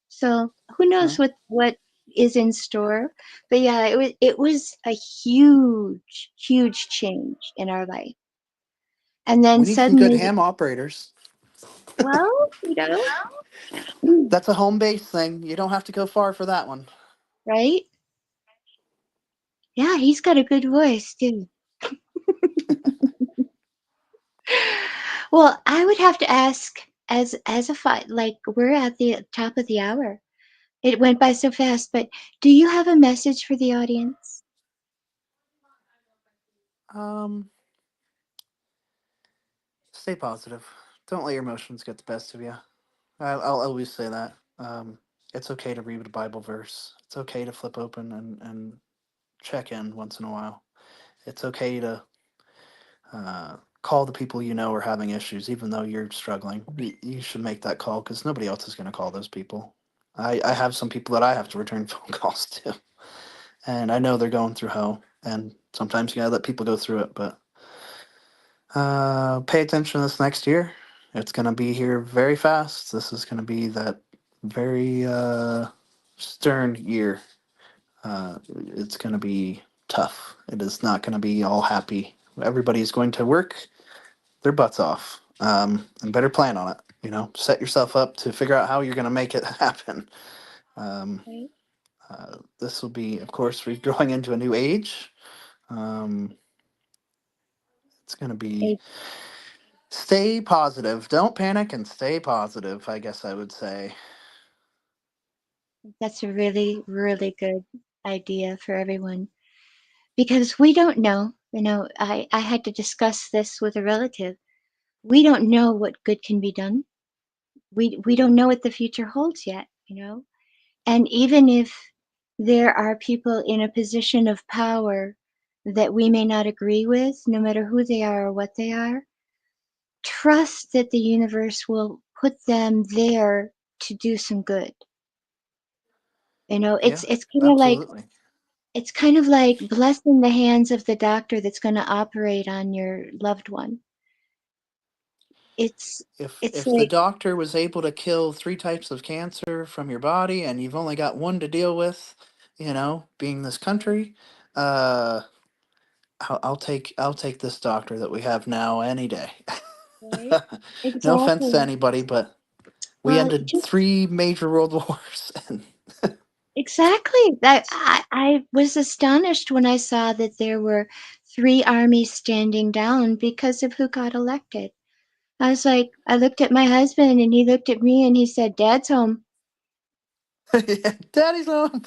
So who knows No. what is in store? But yeah, it was a huge, huge change in our life. And then We need some good suddenly, ham operators. well, That's a home base thing. You don't have to go far for that one. right? Yeah, he's got a good voice too. Well, I would have to ask, as a fight, like we're at the top of the hour. It went by so fast, but do you have a message for the audience? Um, Stay positive. Don't let your emotions get the best of you. I'll always say that. It's okay to read a Bible verse. It's okay to flip open and check in once in a while. It's okay to call the people you know are having issues, even though you're struggling. You should make that call because nobody else is going to call those people. I have some people that I have to return phone calls to, and I know they're going through hell. And sometimes you gotta let people go through it, but pay attention this next year. It's going to be here very fast. This is going to be that very stern year. It's going to be tough. It is not going to be all happy. Everybody's going to work their butts off, and better plan on it. Set yourself up to figure out how you're going to make it happen. Um, Right? this will be, of course, we're growing into a new age. Um, it's going to be. Eh, Stay positive. Don't panic and stay positive, I guess I would say. That's a really, really good idea for everyone because we don't know. I had to discuss this with a relative. We don't know what good can be done. We don't know what the future holds yet. And even if there are people in a position of power that we may not agree with, no matter who they are or what they are, trust that the universe will put them there to do some good. It's Yeah, it's kind of like absolutely. it's kind of like blessing the hands of the doctor that's going to operate on your loved one. It's If it's the like, doctor was able to kill three types of cancer from your body and you've only got one to deal with, being this country, uh I'll take this doctor that we have now any day. Right? No offense to Exactly. anybody, but we Well, ended just 3 major world wars, and exactly. I was astonished when I saw that there were three armies standing down because of who got elected. I was like, I looked at my husband and he looked at me and he said, Dad's home. yeah, Daddy's home.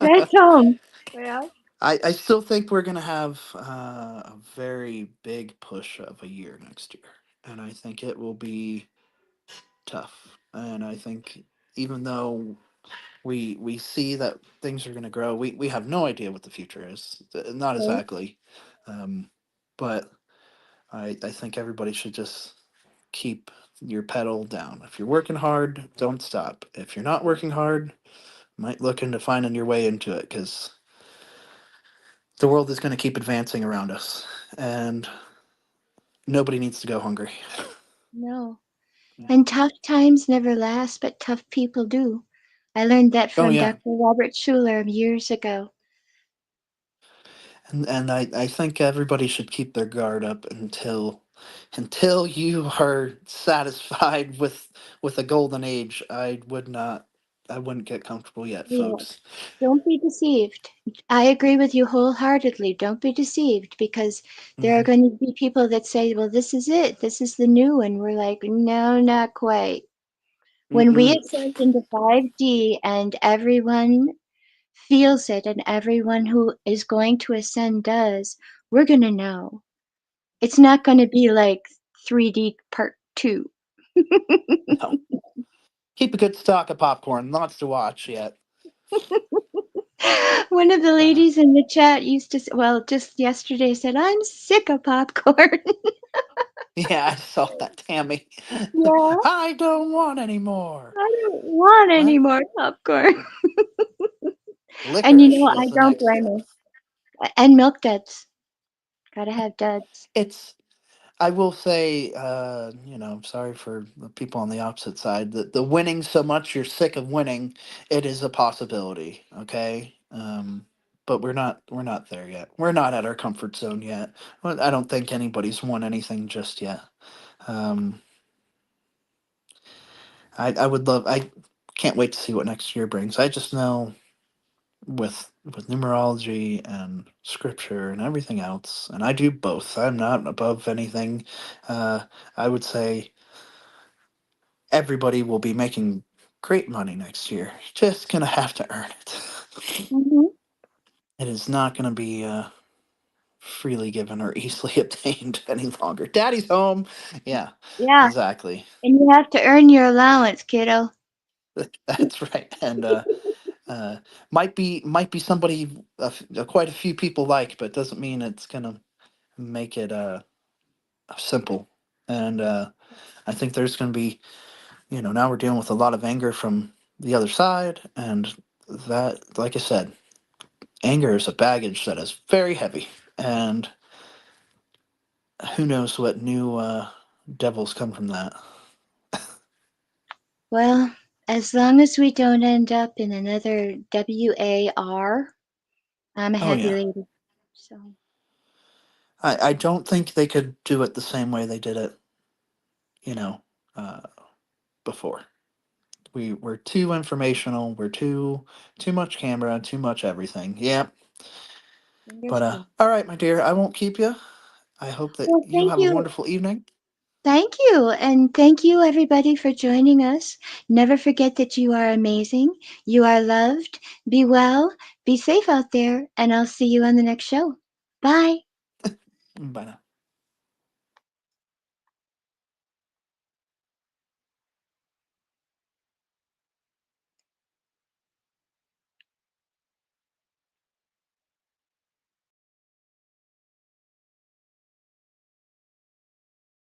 Dad's home. Well, I still think we're gonna have a very big push of a year next year, and I think it will be tough. And I think even though we see that things are gonna grow, we have no idea what the future is. Not right? exactly, um, but I think everybody should just keep your pedal down. If you're working hard, don't stop. If you're not working hard, might look into finding your way into it because the world is going to keep advancing around us, and nobody needs to go hungry. No. Yeah. And tough times never last, but tough people do. I learned that Oh from yeah, Dr. Robert Schuller years ago. and I think everybody should keep their guard up until you are satisfied with a golden age. I wouldn't get comfortable yet, Yeah. folks. Don't be deceived. I agree with you wholeheartedly. Don't be deceived because there are Hmm. going to be people that say, well, this is it. This is the new one. We're like, no, not quite. When we Mm-mm. ascend into 5D and everyone feels it and everyone who is going to ascend does, we're going to know. It's not going to be like 3D part 2. No, keep a good stock of popcorn. Lots to watch yet. One of the But ladies in the chat used to, well, just yesterday said, I'm sick of popcorn. yeah, I saw that, Tammy. Yeah, I don't want any more. I don't want any Right? more popcorn. And Licorice I was the don't next blame thing. her. And milk duds. Gotta have duds. It's I will say, I'm sorry for the people on the opposite side. That the winning so much you're sick of winning, it is a possibility. Okay, but we're not there yet. We're not at our comfort zone yet. Well, I don't think anybody's won anything just yet. Um, I would love. I can't wait to see what next year brings. I just know with numerology and scripture and everything else, and I do both. I'm not above anything. Uh, I would say everybody will be making great money next year. Just gonna have to earn it. Hmm. It is not gonna be freely given or easily obtained any longer. Daddy's home. Yeah, Yeah, exactly. and you have to earn your allowance, kiddo. That's right. And uh, might be somebody quite a few people like, but doesn't mean it's gonna make it simple. And I think there's gonna be, now we're dealing with a lot of anger from the other side, and that, like I said, anger is a baggage that is very heavy, and who knows what new devils come from that. Well, as long as we don't end up in another WAR, I'm a Oh happy yeah, lady. So, I don't think they could do it the same way they did it, you know, uh, before. We're too informational. We're too much camera, too much everything. Yeah, fingers but crossed. all right, my dear, I won't keep you. I hope that Well, you thank have a you. wonderful evening. Thank you. And thank you, everybody, for joining us. Never forget that you are amazing. You are loved. Be well. Be safe out there. And I'll see you on the next show. Bye. Bye now.